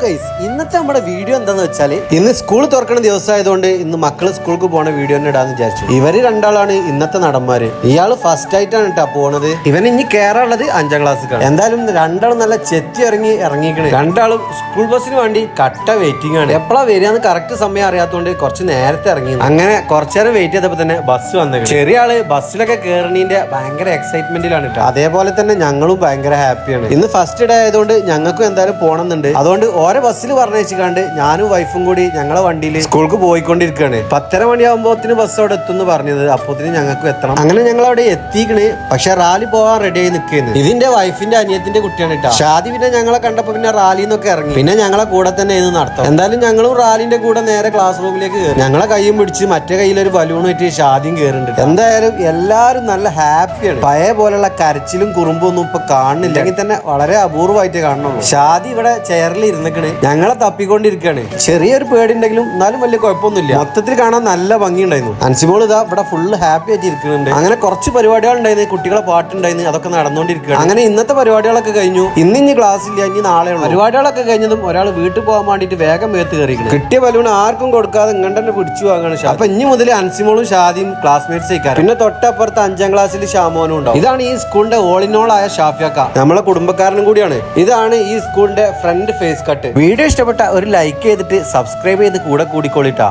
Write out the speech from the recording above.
Guys, ഇന്നത്തെ നമ്മുടെ video എന്താന്ന് വെച്ചാൽ ഇന്ന് സ്കൂൾ തുറക്കുന്ന ദിവസമായതുകൊണ്ട് ഇന്ന് മക്കള് സ്കൂൾക്ക് പോണ വീഡിയോ തന്നെ ഇടാന്ന് വിചാരിച്ചു. ഇവര് രണ്ടാളാണ് ഇന്നത്തെ നടന്മാര്. ഇയാള് ഫസ്റ്റ് ആയിട്ടാണ് കേട്ടാ പോണത്. ഇവൻ ഇനി കയറാനുള്ളത് 5ാം ക്ലാസ്സിലാണ്. എന്തായാലും രണ്ടാളും നല്ല ചെത്തി ഇറങ്ങിക്കണേ. രണ്ടാളും സ്കൂൾ ബസ്സിന് വേണ്ടി കട്ട വെയിറ്റിംഗ് ആണ്. എപ്പോഴാ വരികയെന്ന് കറക്റ്റ് സമയം അറിയാത്തതുകൊണ്ട് കുറച്ച് നേരത്തെ ഇറങ്ങി. അങ്ങനെ കുറച്ചേരം വെയിറ്റ് ചെയ്തപ്പോ തന്നെ ബസ് വന്നു. ചെറിയ ആള് ബസ്സിലൊക്കെ കയറണീന്റെ ഭയങ്കര എക്സൈറ്റ്മെന്റിലാണ് കേട്ടോ. അതേപോലെ തന്നെ ഞങ്ങളും ഭയങ്കര ഹാപ്പിയാണ്. ഇന്ന് ഫസ്റ്റ് ഡേ ആയതുകൊണ്ട് ഞങ്ങൾക്കും എന്തായാലും പോകണമെന്നുണ്ട്. അതുകൊണ്ട് ഓരോ ബസ്സിൽ പറഞ്ഞേച്ചിക്കാണ്ട് ഞാനും വൈഫും കൂടി ഞങ്ങളെ വണ്ടിയിൽ സ്കൂൾക്ക് പോയിക്കൊണ്ടിരിക്കുകയാണ്. 10:30 മണിയാകുമ്പോത്തിന് ബസ് അവിടെ എത്തുമെന്ന് പറഞ്ഞത്. അപ്പോത്തിന് ഞങ്ങൾക്ക് എത്തണം. അങ്ങനെ ഞങ്ങൾ അവിടെ എത്തിക്കണ്. പക്ഷെ റാലി പോകാൻ റെഡി ആയി നിൽക്കുന്നത്. ഇതിന്റെ വൈഫിന്റെ അനിയത്തിന്റെ കുട്ടിയാണ് കേട്ടോ. ഷാദി പിന്നെ ഞങ്ങളെ കണ്ടപ്പോ പിന്നെ റാലിന്നൊക്കെ ഇറങ്ങി. പിന്നെ ഞങ്ങളെ കൂടെ തന്നെ ഇത് നടത്തും. എന്തായാലും ഞങ്ങളും റാലിന്റെ കൂടെ നേരെ ക്ലാസ് റൂമിലേക്ക് കയറി. ഞങ്ങളെ കൈയും പിടിച്ച് മറ്റേ കയ്യിലൊരു ബലൂൺ വെച്ച് ഷാദിയും കയറുന്നുണ്ട്. എന്തായാലും എല്ലാവരും നല്ല ഹാപ്പിയാണ്. പഴയ പോലുള്ള കരച്ചിലും കുറുമ്പും ഒന്നും ഇപ്പൊ കാണുന്നില്ല. അല്ലെങ്കിൽ തന്നെ വളരെ അപൂർവമായിട്ട് കാണുന്നുള്ളൂ. ഷാദി ഇവിടെ ചെയറിൽ ഇരുന്നിക്കണ്. ഞങ്ങളെ തപ്പിക്കൊണ്ടിരിക്കുകയാണ്. ചെറിയൊരു പേടി ഉണ്ടെങ്കിലും എന്നാലും വലിയ കുഴപ്പമൊന്നുമില്ല. മൊത്തത്തിൽ കാണാൻ നല്ല ഭംഗിയുണ്ടായിരുന്നു. അൻസിമോൾ ഇതാ ഇവിടെ ഫുള്ള് ഹാപ്പി ആയിട്ട് ഇരിക്കുന്നുണ്ട്. അങ്ങനെ കുറച്ച് പരിപാടികൾ ഉണ്ടായിരുന്നു. കുട്ടികളെ പാട്ടുണ്ടായിരുന്നു. അതൊക്കെ നടന്നുകൊണ്ടിരിക്കുകയാണ്. അങ്ങനെ ഇന്നത്തെ പരിപാടികളൊക്കെ കഴിഞ്ഞു. ഇനി ക്ലാസ് ഇല്ല, ഇനി നാളെ ഉള്ളൂ. പരിപാടികളൊക്കെ കഴിഞ്ഞതും ഒരാൾ വീട്ടിൽ പോകാൻ വേണ്ടിയിട്ട് വേഗം മേത്ത് കയറിയിരിക്കുന്നു. കിട്ടിയ ബലൂൺ ആർക്കും കൊടുക്കാതെ ഇങ്ങോട്ട് തന്നെ പിടിച്ചു വാങ്ങാണ്. അപ്പൊ ഇനി മുതൽ അൻസിമോളും ഷാദിയും ക്ലാസ്മേറ്റ്സ് ആയിക്കാരം. പിന്നെ തൊട്ടപ്പുറത്ത് 5ാം ക്ലാസ്സിൽ ഷാമോനും ഉണ്ടാവും. ഇതാണ് ഈ സ്കൂളിന്റെ ഓൾ ഇൻ ഓൾ ആയ ഷാഫിയാക്ക. നമ്മളെ കുടുംബക്കാരനും കൂടിയാണ്. ഇതാണ് ഈ സ്കൂളിന്റെ ഫ്രണ്ട് ഫേസ് കട്ട്. വീഡിയോ ഇഷ്ടപ്പെട്ട ഒരു ലൈക്ക് ചെയ്തിട്ട് സബ്സ്ക്രൈബ് ചെയ്ത് കൂടെ കൂടിക്കോളിട്ടാ.